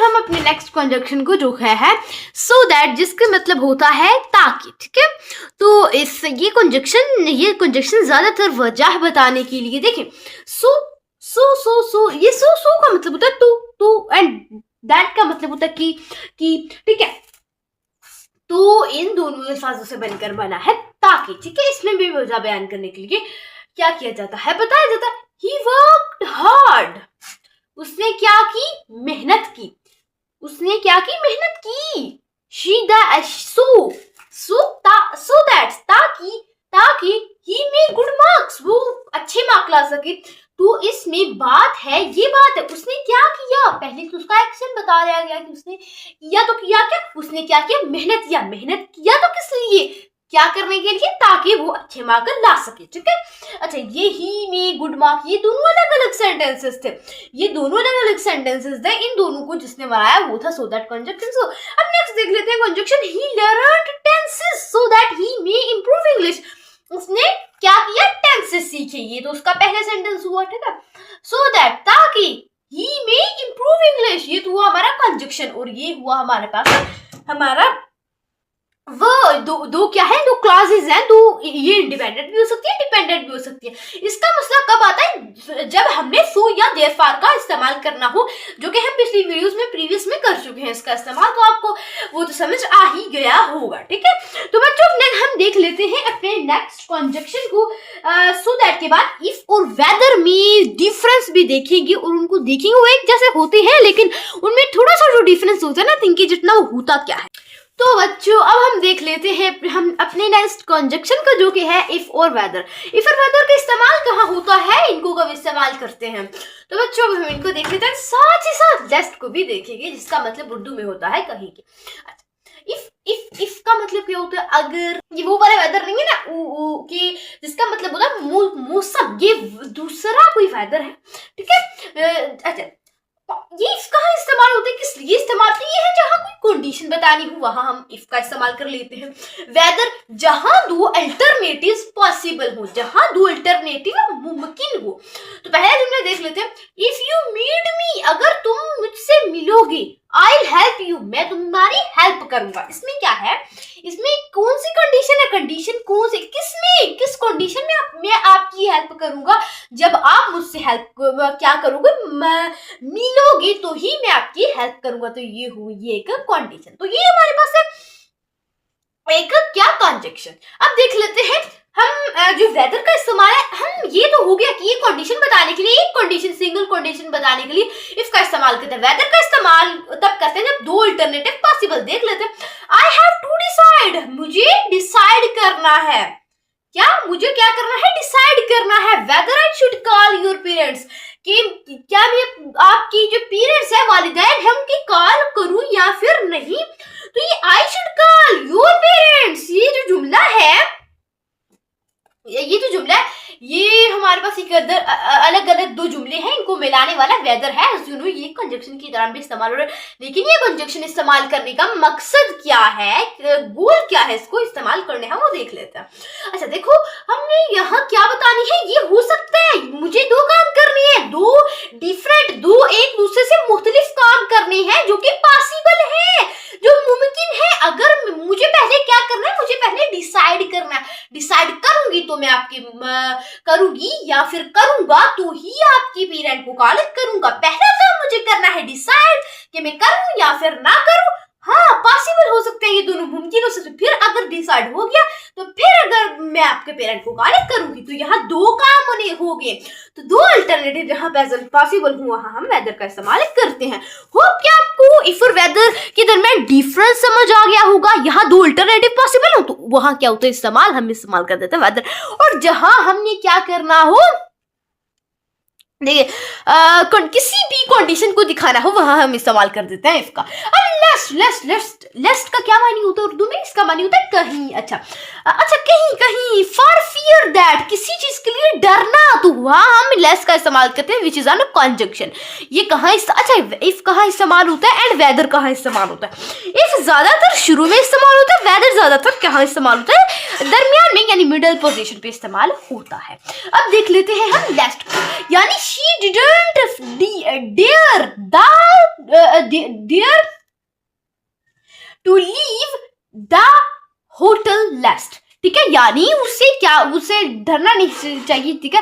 हम अपने next conjunction को जो है सो दैट, जिसका मतलब होता है ताकि, ठीक है। तो ये कंजक्शन ज्यादातर वजह बताने के लिए, देखिए सो ये सो का मतलब होता है टू एंड दैट का मतलब होता है कि, ठीक है। तो इन दोनों अल्फाजों से बनकर बना है ताकि, ठीक है। इसमें भी वजह बयान करने के लिए क्या किया जाता है, बताया जाता है ही वर्कड हार्ड, उसने क्या की, मेहनत की, उसने क्या की, मेहनत की। सो दैट, ताकि ही मेड गुड मार्क्स, वो अच्छे मार्क ला सके। तो इसमें बात है, ये बात है उसने क्या किया, पहले तो उसका एक्शन बता दिया गया कि उसने किया, तो किया क्या, उसने क्या किया, मेहनत किया। मेहनत किया तो किस लिए, क्या करने के लिए, ताकि वो अच्छे मार्क ला सके, ठीक है। अच्छा, ये ही में गुड मार्क, ये दोनों अलग अलग सेंटेंसेस थे, इन दोनों को जिसने बनाया वो था सो दैट कंजक्शन। सो अब नेक्स्ट देख लेते हैं conjunction he learned tenses so that he may improve English, उसने क्या किया, टेंसेस सीखे। ये तो उसका पहला सेंटेंस हुआ, ठीक है। सो दैट, ताकि, ही मे इंप्रूव इंग्लिश, ये तो हुआ हमारा कंजक्शन, और ये हुआ हमारे पास हमारा वो दो क्या है, दो क्लासेस हैं, दो, ये इंडिपेंडेंट भी हो सकती है, डिपेंडेंट भी हो सकती है। इसका मसला कब आता है, जब हमने सो या देयरफॉर का इस्तेमाल करना हो, जो कि हम पिछली वीडियोस में प्रीवियस में कर चुके हैं इसका इस्तेमाल, तो आपको वो तो समझ आ ही गया होगा, ठीक है। तो बच्चों हम देख लेते हैं अपने नेक्स्ट कंजक्शन को। सो दैट के बाद इफ और वेदर में डिफरेंस भी देखेंगे, और उनको देखेंगे वो एक जैसे होते हैं, लेकिन उनमें थोड़ा सा जो डिफरेंस होता है ना, थिंकी जितना वो होता क्या है। तो बच्चों अब हम देख लेते हैं हम अपने नेक्स्ट कंजक्शन का, जो कि है इफ और वेदर। इफ और वेदर का इस्तेमाल कहाँ होता है, इनको कब इस्तेमाल करते हैं, तो बच्चों हम इनको देख लेते हैं, साथ ही साथ लेस्ट को भी देखेंगे, जिसका मतलब उर्दू में होता है कहीं के। इफ का मतलब क्या होता है, अगर, ये वो वाला वेदर नहीं है ना कि जिसका मतलब होता है मौसम, ये दूसरा कोई वेदर है, ठीक है। अच्छा, ये इफ कहाँ इस्तेमाल होते हैं, किस लिए इस्तेमाल होते हैं, ये है जहां कोई कंडीशन बतानी हो, वहां हम इफ का इस्तेमाल कर लेते हैं। वेदर, जहां दो अल्टरनेटिव्स पॉसिबल हो, जहां दो अल्टरनेटिव मुमकिन हो। तो पहला जुमला देख लेते हैं, इफ यू मीट मी, अगर तुम मुझसे मिलोगे, आई हेल्प यू, मैं तुम्हारी हेल्प करूंगा। इसमें क्या है, इसमें कौन सी कंडीशन है, कंडीशन कौन सी, किस कंडीशन में मैं आपकी हेल्प करूंगा, जब आप मुझसे हेल्प क्या करोगे, मिलोगे तो ही मैं आपकी हेल्प करूंगा। तो ये हुई एक कंडीशन, तो ये हमारे पास है एक क्या, कंजक्शन। अब देख लेते हैं हम जो वेदर का इस्तेमाल है, हम ये तो हो गया कि ये कंडीशन बताने के लिए, एक कंडीशन, सिंगल कंडीशन बताने के लिए इफ का इस्तेमाल करते हैं। वेदर का इस्तेमाल तब करते हैं जब दो अल्टरनेटिव पॉसिबल। देख लेते हैं, आई हैव टू डिसाइड, मुझे डिसाइड करना है, क्या, मुझे क्या करना है, डिसाइड करना है। Whether I should call your parents, कि क्या मैं आपकी जो पेरेंट्स है, वालिदैन है, उनकी कॉल करूं या फिर नहीं। तो ये I should call your parents, ये जो जुमला है, ये हमारे पास एक अलग अलग दो जुमले हैं, इनको मिलाने वाला वेदर है। ये कंजक्शन की तरह भी इस्तेमाल हो रहा है, लेकिन ये कंजक्शन इस्तेमाल करने का मकसद क्या है, गोल क्या है, इसको इस्तेमाल करने हम वो देख लेते हैं। अच्छा देखो, हमने यहाँ क्या बतानी है, ये हो सकता है मुझे दो काम करने हैं, दो एक दूसरे से मुख्तलिफ काम करने हैं, जो कि पॉसिबल है, जो मुमकिन है। अगर मुझे पहले क्या करना है, मुझे पहले डिसाइड करना है, डिसाइड करूंगी तो मैं आपके करूंगी या फिर करूंगा तो ही आपकी पेरेंट को कॉल करूंगा। पहला काम मुझे करना है डिसाइड, कि मैं करूं या फिर ना करूं। हाँ, पॉसिबल हो सकते हैं, ये दोनों मुमकिन हो सकते हैं। फिर अगर डिसाइड हो गया तो फिर अगर मैं आपके पेरेंट को कॉल करूंगी, तो यहाँ दो काम हो गए, तो दो अल्टरनेटिव जहां पॉसिबल हुआ, वहां हम वेदर का इस्तेमाल करते हैं। होप क्या आपको इफ और वेदर के दरमियान डिफरेंस समझ आ गया होगा। यहाँ दो अल्टरनेटिव पॉसिबल हो तो वहां क्या होता है, इस्तेमाल हम इस्तेमाल कर देते हैं वेदर, और जहां हमने क्या करना हो, देखिए किसी भी कंडीशन को दिखाना हो, वहां हम इस्तेमाल कर देते हैं इसका। अब लेस्ट का क्या मानी होता है उर्दू में, इसका मानी होता है कहीं। अच्छा कहीं, फॉर फियर दैट, किसी चीज के लिए डरना, तो वहां हम लेस का इस्तेमाल करते हैं, विच इज ऑन कंजक्शन। ये कहाँ इफ कहाँ इस्तेमाल होता है एंड वेदर कहाँ इस्तेमाल होता है। इफ ज्यादातर शुरू में इस्तेमाल होता है, वेदर ज्यादातर कहाँ इस्तेमाल होता है, दरमियान में, यानी मिडल पोजीशन पे इस्तेमाल होता है। अब देख लेते हैं हम लेस्ट को, यानी she didn't dare to leave the hotel last. ठीक है, यानी उसे डरना नहीं चाहिए, ठीक है,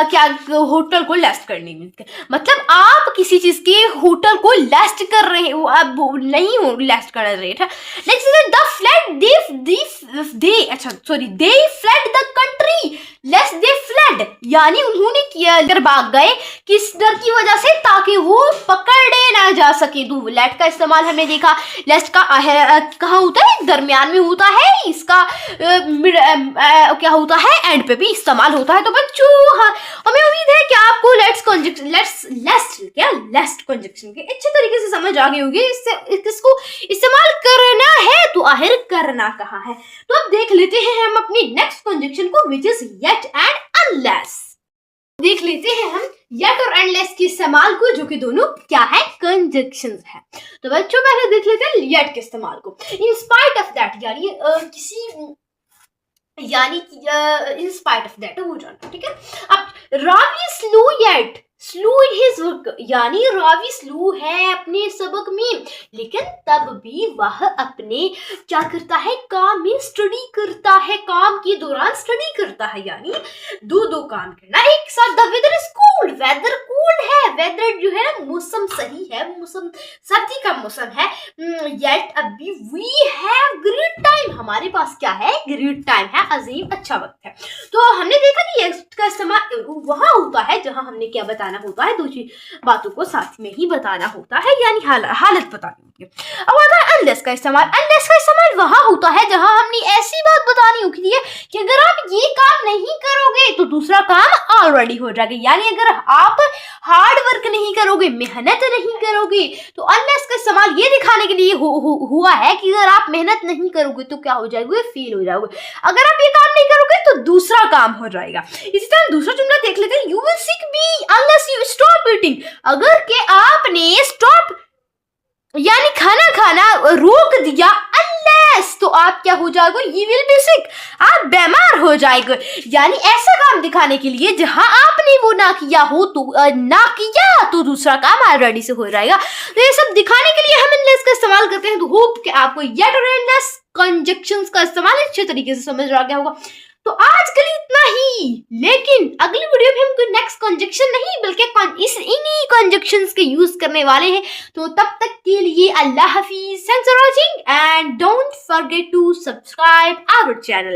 क्या होटल को लास्ट करने में, मतलब आप किसी चीज के होटल को लास्ट कर रहे हो, आप नहीं हो लास्ट कर रहे थे. Next the flood they flood the country less they flood, यानी उन्होंने किया डर भाग गए, किस डर की वजह से, ताकि वो पकड़े ना जा सके. तो लेट का इस्तेमाल हमने देखा, लेस्ट का कहाँ होता है, दरमियान में होता है, इसका क्या होता है, एंड पे भी इस्तेमाल होता है. तो बच्चों हमें उम्मीद है कि आपको लेस्ट कंजक्शन के अच्छे तरीके से समझ आ गई होगी. इसको इस्तेमाल करना है तो आखिर करना कहाँ है. तो अब देख लेते हैं हम अपनी नेक्स्ट कंजक्शन को, which is yet and unless. देख लेते हैं हम येट और अनलेस के इस्तेमाल को, जो कि दोनों क्या है, कंजक्शंस है. तो बच्चों पहले देख लेते हैं येट के इस्तेमाल को. इन स्पाइट ऑफ दैट, यानी इन स्पाइट ऑफ दैट हो जाना, ठीक है. अब Ravi slow in his work, यानी रावी स्लो है अपने सबक में, लेकिन तब भी वह अपने क्या करता है, काम में स्टडी करता है, काम के दौरान स्टडी करता है. यानी दो काम करना एक साथ. The weather is cooled, weather cooled है, वेदर जो है ना मौसम सही है, मौसम सर्दी का मौसम है. येट अभी वी हैव ग्रेट टाइम, हमारे पास क्या है, ग्रेट टाइम है, अजीम अच्छा वक्त है. तो हमने देखा कि येट का इस्तेमाल वहां होता है जहां हमने क्या बताना होता है, दूसरी बातों को साथ में ही बताना होता है, यानी हालत बतानी होती है. अब आता है अनलेस का इस्तेमाल. अनलेस का इस्तेमाल वहां होता है जहां हमने ऐसी बात बतानी होती है कि अगर आप ये काम नहीं करोगे तो दूसरा काम ऑलरेडी हो जाएगा. यानी अगर आप हार्ड वर्क नहीं करोगे, मेहनत नहीं करोगे, तो अनलेस का इस्तेमाल ये दिखाने के लिए हुआ है कि अगर आप मेहनत नहीं करोगे तो क्या हो जाएगा, फेल हो जाओगे. अगर आप ये काम नहीं करोगे तो दूसरा काम हो जाएगा. इसी तरह दूसरा जुमला देख लेते हैं. You will sick be unless you stop eating, अगर के आपने स्टॉप यानी खाना रोक दिया, अनलेस तो आप क्या हो जाएगा, यू विल बी सिक, आप बीमार हो जाएगा. यानी ऐसा काम दिखाने के लिए जहां आपने वो ना किया तो दूसरा काम ऑलरेडी से हो जाएगा. तो ये सब दिखाने के लिए हम अनलेस का इस्तेमाल करते हैं. तो होप कि आपको येट और अनलेस कंजक्शंस का इस्तेमाल अच्छे तरीके से समझ आ गया होगा. तो आज के लिए इतना ही, लेकिन अगली वीडियो में हम कोई नेक्स्ट कंजक्शन नहीं बल्कि इन्हीं कंजक्शंस के यूज करने वाले हैं. तो तब तक के लिए अल्लाह हाफिज, thanks for watching and don't forget to subscribe our channel.